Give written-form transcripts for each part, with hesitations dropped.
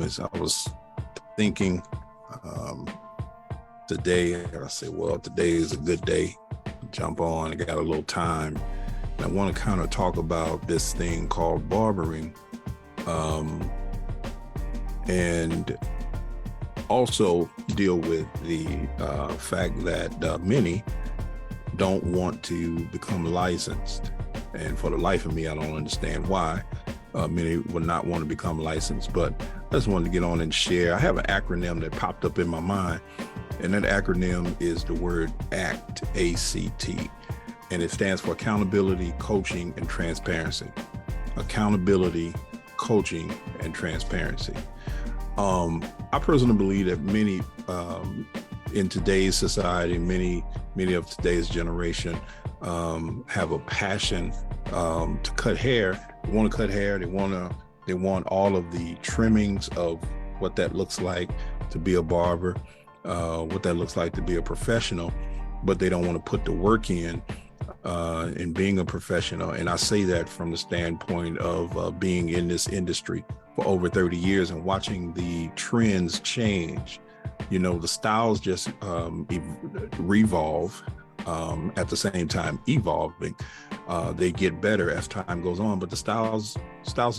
as I was thinking today, I said, well, today is a good day. Jump on, I got a little time. And I want to kind of talk about this thing called barbering. And also deal with the fact that many don't want to become licensed. And for the life of me, I don't understand why many would not want to become licensed. But I just wanted to get on and share. I have an acronym that popped up in my mind, and that acronym is the word ACT, A-C-T. And it stands for accountability, coaching, and transparency. Accountability, coaching, and transparency. I personally believe that many in today's society, many of today's generation have a passion to cut hair. They want to cut hair. They want all of the trimmings of what that looks like to be a barber, what that looks like to be a professional, but they don't want to put the work in being a professional. And I say that from the standpoint of being in this industry for over 30 years and watching the trends change. You know, the styles just revolve at the same time evolving. They get better as time goes on, but the styles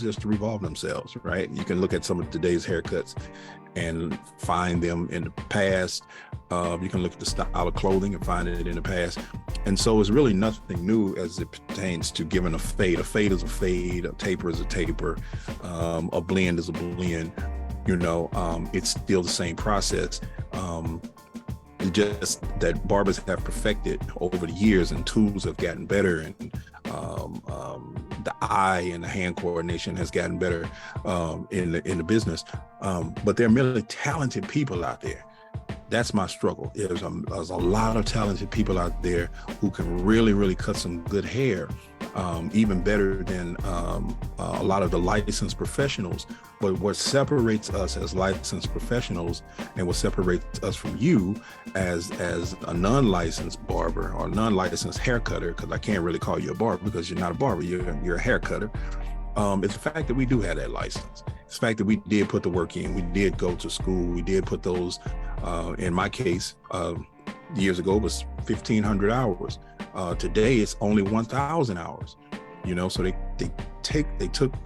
just revolve themselves, right? You can look at some of today's haircuts and find them in the past. You can look at the style of clothing and find it in the past. And so it's really nothing new as it pertains to giving a fade. A fade is a fade, a taper is a taper, a blend is a blend. You know, it's still the same process. Just that barbers have perfected over the years, and tools have gotten better, and the eye and the hand coordination has gotten better in the business. But there are many talented people out there. That's my struggle. There's a lot of talented people out there who can really cut some good hair, even better than a lot of the licensed professionals. But what separates us as licensed professionals, and what separates us from you as a non-licensed barber or non-licensed hair cutter, because I can't really call you a barber because you're not a barber, you're a hair cutter, it's the fact that we do have that license. It's the fact that we did put the work in, we did go to school, we did put those, in my case, years ago, it was 1,500 hours. Today, it's only 1,000 hours. You know, so they took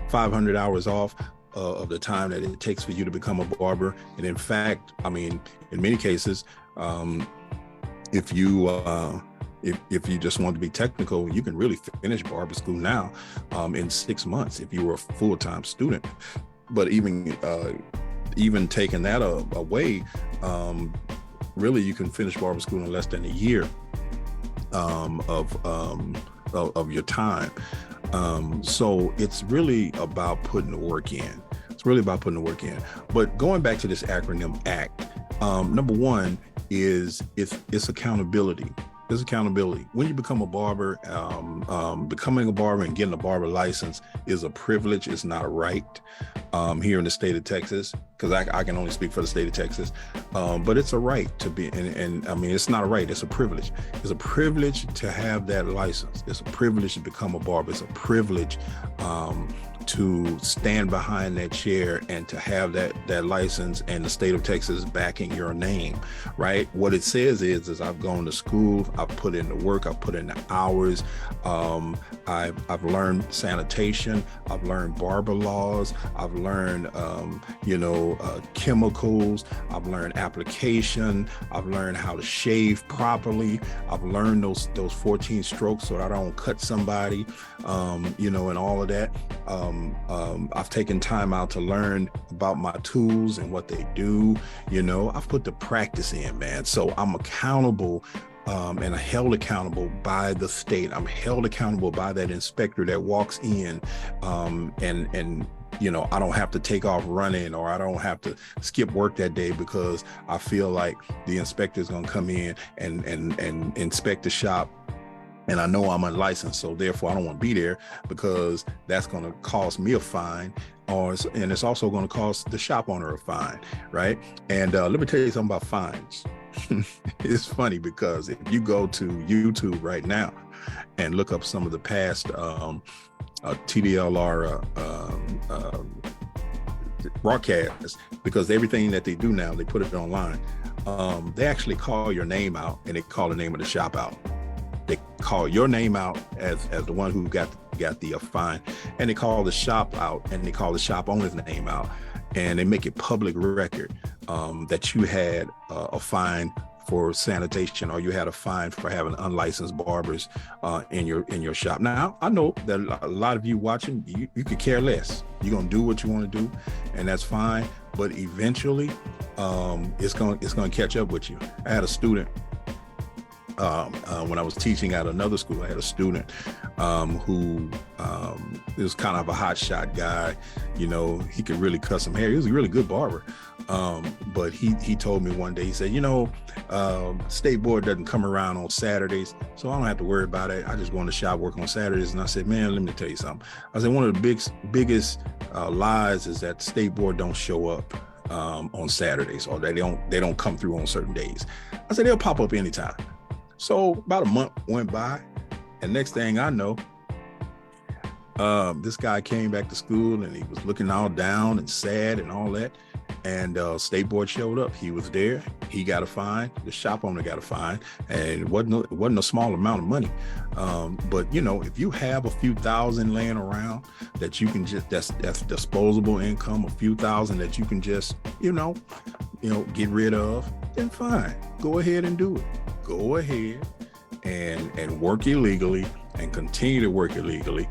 500 hours off of the time that it takes for you to become a barber. And in fact, I mean, in many cases, if you just want to be technical, you can really finish barber school now in 6 months if you were a full-time student. But even taking that away, really you can finish barber school in less than a year of your time. So it's really about putting the work in. But going back to this acronym ACT, number one is it's accountability. There's accountability. When you become a barber, becoming a barber and getting a barber license is a privilege. It's not a right here in the state of Texas, because I can only speak for the state of Texas. But it's a right to be, and I mean, it's not a right, it's a privilege. It's a privilege to have that license. It's a privilege to become a barber. It's a privilege to stand behind that chair and to have that license and the state of Texas backing your name, right? What it says is I've gone to school, I've put in the work, I've put in the hours, I've learned sanitation, I've learned barber laws, I've learned, chemicals, I've learned application, I've learned how to shave properly, I've learned those 14 strokes so that I don't cut somebody, and all of that. I've taken time out to learn about my tools and what they do. I've put the practice in, man. So I'm accountable and held accountable by the state. I'm held accountable by that inspector that walks in and I don't have to take off running, or I don't have to skip work that day because I feel like the inspector is going to come in and inspect the shop. And I know I'm unlicensed, so therefore I don't want to be there because that's going to cost me a fine, and it's also going to cost the shop owner a fine, right? And let me tell you something about fines. It's funny because if you go to YouTube right now and look up some of the past TDLR broadcast, because everything that they do now, they put it online. They actually call your name out, and they call the name of the shop out. They call your name out as the one who got the fine, and they call the shop out, and they call the shop owner's name out, and they make it public record that you had a fine for sanitation, or you had a fine for having unlicensed barbers in your shop. Now, I know that a lot of you watching, you could care less. You're gonna do what you want to do, and that's fine. But eventually, it's gonna catch up with you. I had a student when I was teaching at another school. I had a student who was kind of a hotshot guy. You know, he could really cut some hair. He was a really good barber. But he told me one day, he said, state board doesn't come around on Saturdays, so I don't have to worry about it. I just go in the shop, work on Saturdays. And I said, man, let me tell you something. I said, one of the biggest lies is that state board don't show up on Saturdays, or they don't come through on certain days. I said, they'll pop up anytime. So about a month went by, and next thing I know, this guy came back to school, and he was looking all down and sad and all that. And state board showed up. He was there. He got a fine. The shop owner got a fine, and it wasn't a small amount of money. But if you have a few thousand laying around that you can just that's disposable income, a few thousand that you can just get rid of, then fine. Go ahead and do it. Go ahead and work illegally and continue to work illegally.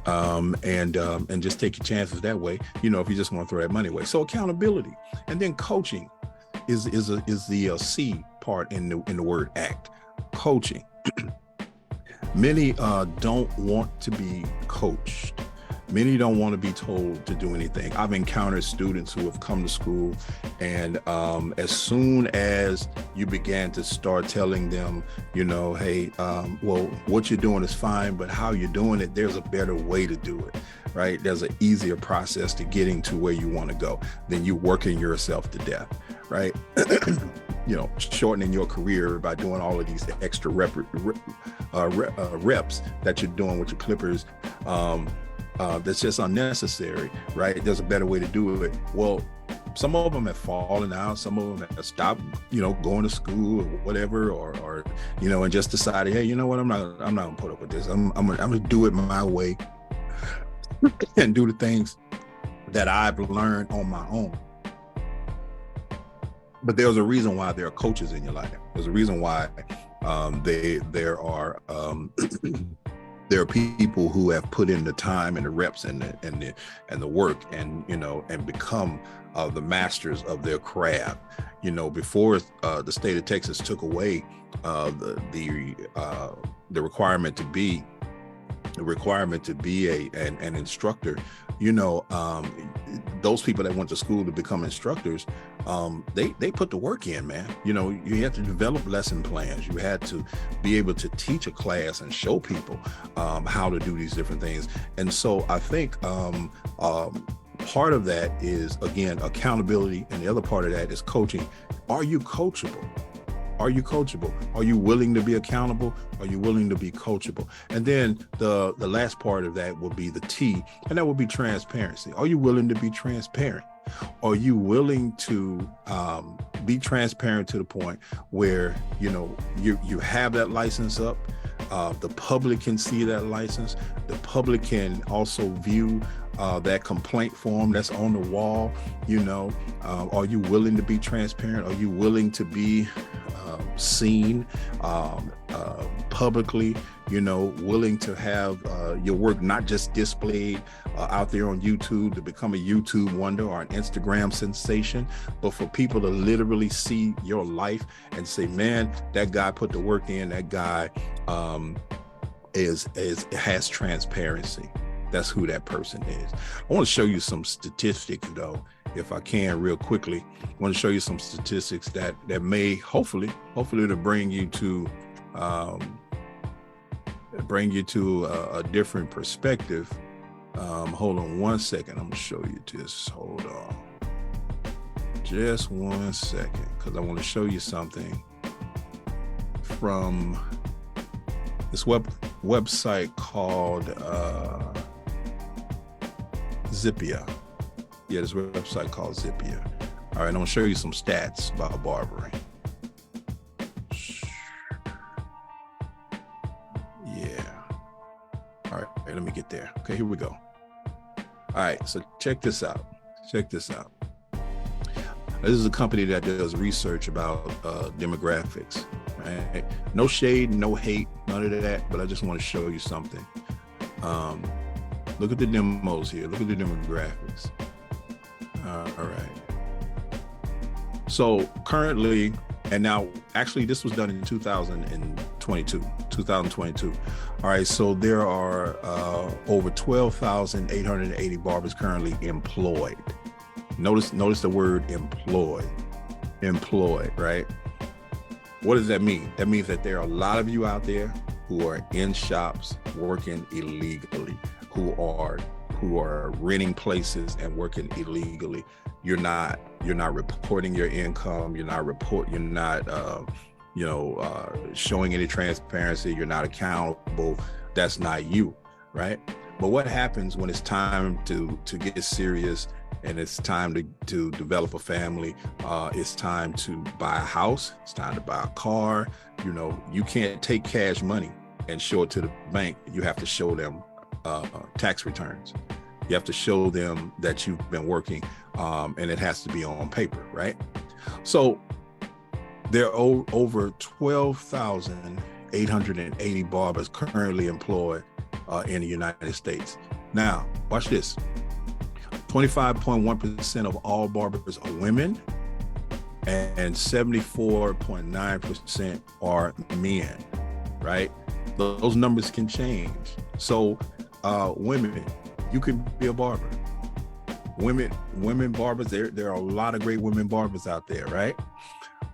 And just take your chances that way, if you just want to throw that money away. So accountability, and then coaching is the C part in the word ACT. Coaching. Many don't want to be coached. Many don't want to be told to do anything. I've encountered students who have come to school, and as soon as you began to start telling them, hey, well, what you're doing is fine, but how you're doing it, there's a better way to do it, right? There's an easier process to getting to where you want to go than you working yourself to death, right? Shortening your career by doing all of these extra reps that you're doing with your clippers. That's just unnecessary, right? There's a better way to do it. Well, some of them have fallen out. Some of them have stopped, going to school or whatever, or and just decided, hey, you know what? I'm not gonna put up with this. I'm gonna do it my way and do the things that I've learned on my own. But there's a reason why there are coaches in your life. There's a reason why there are people who have put in the time and the reps and the work and become the masters of their craft. Before the state of Texas took away the requirement to be an instructor, those people that went to school to become instructors, they put the work in, man. You had to develop lesson plans. You had to be able to teach a class and show people how to do these different things. And so I think part of that is, again, accountability, and the other part of that is coaching. Are you coachable? Are you coachable? Are you willing to be accountable? Are you willing to be coachable? And then the last part of that will be the T, and that will be transparency. Are you willing to be transparent? Are you willing to be transparent to the point where you have that license up? The public can see that license. The public can also view that complaint form that's on the wall. Are you willing to be transparent? Are you willing to be seen publicly? Willing to have your work not just displayed out there on YouTube to become a YouTube wonder or an Instagram sensation, but for people to literally see your life and say, man, that guy put the work in. That guy has transparency. That's who that person is. I want to show you some statistics, though, if I can, real quickly. I want to show you some statistics that may hopefully to bring you to a different perspective. Hold on one second. I'm gonna show you this. Hold on, just 1 second, because I want to show you something from this website called Zippia. Yeah, this website called Zippia. All right, I'm gonna show you some stats about barbering. Yeah. All right, let me get there. Okay, here we go. All right, so check this out. Check this out. This is a company that does research about demographics. Right? No shade, no hate, none of that. But I just want to show you something. Look at the demos here. Look at the demographics. All right. So currently, and now actually this was done in 2022. All right, so there are over 12,880 barbers currently employed. Notice the word employed, right? What does that mean? That means that there are a lot of you out there who are in shops working illegally, who are renting places and working illegally. You're not reporting your income. You're not showing any transparency. You're not accountable. That's not you, right? But what happens when it's time to get serious and it's time to develop a family? It's time to buy a house. It's time to buy a car. You can't take cash money and show it to the bank. You have to show them tax returns. You have to show them that you've been working, and it has to be on paper, right? So there are over 12,880 barbers currently employed in the United States. Now, watch this. 25.1% of all barbers are women, and 74.9% are men, right? Those numbers can change. So women, you can be a barber. Women barbers, there are a lot of great women barbers out there, right?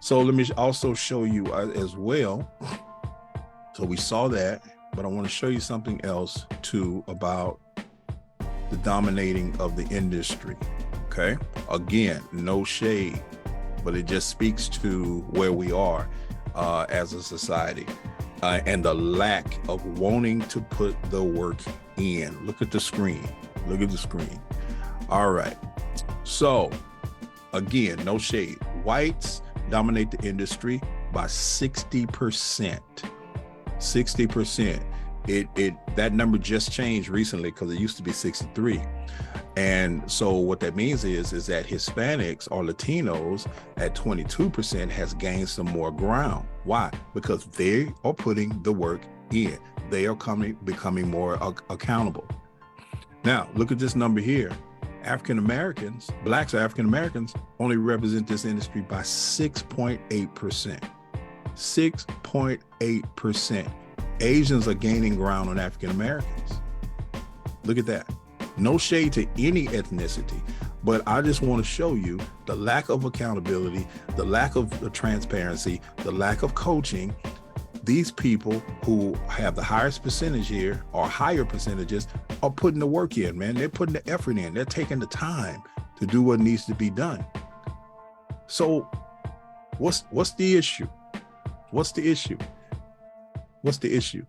So let me also show you as well. So we saw that, but I want to show you something else too about the dominating of the industry. Okay, again, no shade, but it just speaks to where we are as a society and the lack of wanting to put the work in. Look at the screen. Look at the screen. All right. So again, no shade. Whites dominate the industry by 60%. 60%. That number just changed recently because it used to be 63. And so what that means is that Hispanics or Latinos at 22% has gained some more ground. Why? Because they are putting the work in. They are becoming more accountable. Now, look at this number here. African Americans, blacks or African Americans, only represent this industry by 6.8%. 6.8%. Asians are gaining ground on African Americans. Look at that. No shade to any ethnicity, but I just want to show you the lack of accountability, the lack of the transparency, the lack of coaching. These people who have the highest percentage here or higher percentages are putting the work in, man. They're putting the effort in. They're taking the time to do what needs to be done. So what's the issue? What's the issue? What's the issue?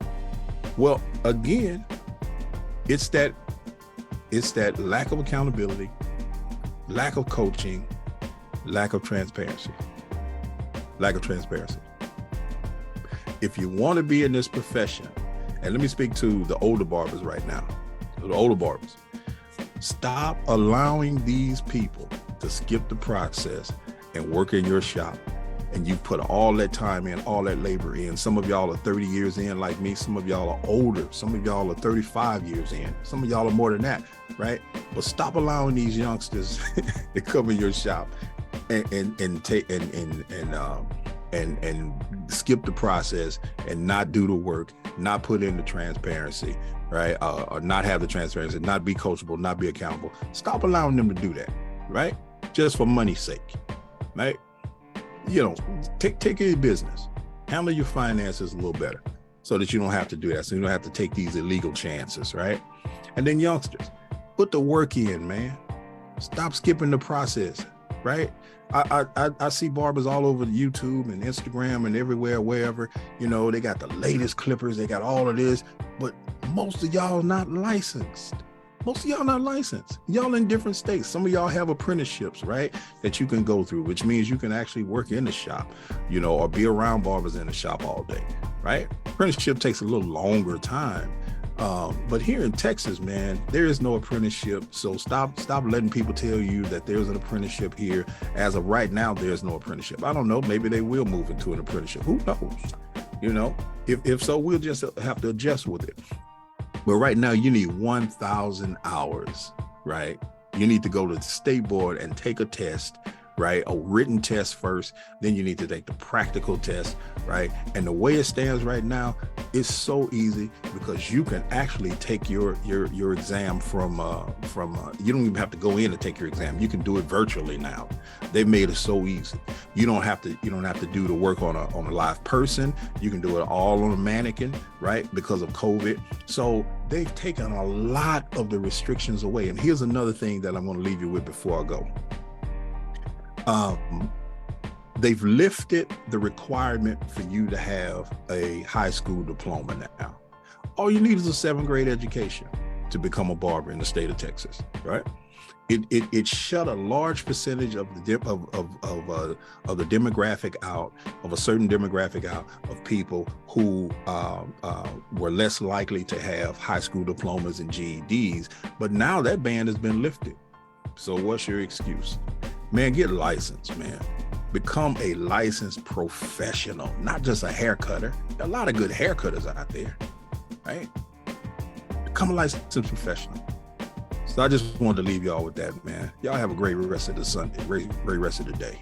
Well, again, it's that lack of accountability, lack of coaching, lack of transparency. Lack of transparency. If you want to be in this profession, and let me speak to the older barbers right now, the older barbers, stop allowing these people to skip the process and work in your shop. And you put all that time in, all that labor in. Some of y'all are 30 years in like me. Some of y'all are older. Some of y'all are 35 years in. Some of y'all are more than that, right? But stop allowing these youngsters to come in your shop and skip the process and not do the work, not put in the transparency, right? Or not have the transparency, not be coachable, not be accountable. Stop allowing them to do that, right? Just for money's sake, right? Take care of your business, handle your finances a little better so that you don't have to do that. So you don't have to take these illegal chances, right? And then youngsters, put the work in, man. Stop skipping the process, right? I see barbers all over YouTube and Instagram and everywhere, wherever, they got the latest clippers, they got all of this, but most of y'all not licensed. Most of y'all not licensed. Y'all in different states. Some of y'all have apprenticeships, right? That you can go through, which means you can actually work in the shop, you know, or be around barbers in the shop all day, right? Apprenticeship takes a little longer time. But here in Texas, man, there is no apprenticeship. So stop letting people tell you that there's an apprenticeship here. As of right now, there's no apprenticeship. I don't know. Maybe they will move into an apprenticeship. Who knows? You know, if so, we'll just have to adjust with it. But right now, you need 1,000 hours, right? You need to go to the state board and take a test, right? A written test first, then you need to take the practical test, right? And the way it stands right now, it's so easy because you can actually take your exam from you don't even have to go in to take your exam. You can do it virtually now. They've made it so easy. You don't have to do the work on a live person. You can do it all on a mannequin, right? Because of COVID. So they've taken a lot of the restrictions away. And here's another thing that I'm going to leave you with before I go. They've lifted the requirement for you to have a high school diploma now. All you need is a 7th grade education to become a barber in the state of Texas, right? It shut a large percentage of the demographic out, of a certain demographic out of people who were less likely to have high school diplomas and GEDs. But now that ban has been lifted. So what's your excuse? Man, get licensed, man. Become a licensed professional, not just a hair cutter. There are a lot of good hair cutters out there, right? Become a licensed professional. So I just wanted to leave y'all with that, man. Y'all have a great rest of the Sunday, great rest of the day.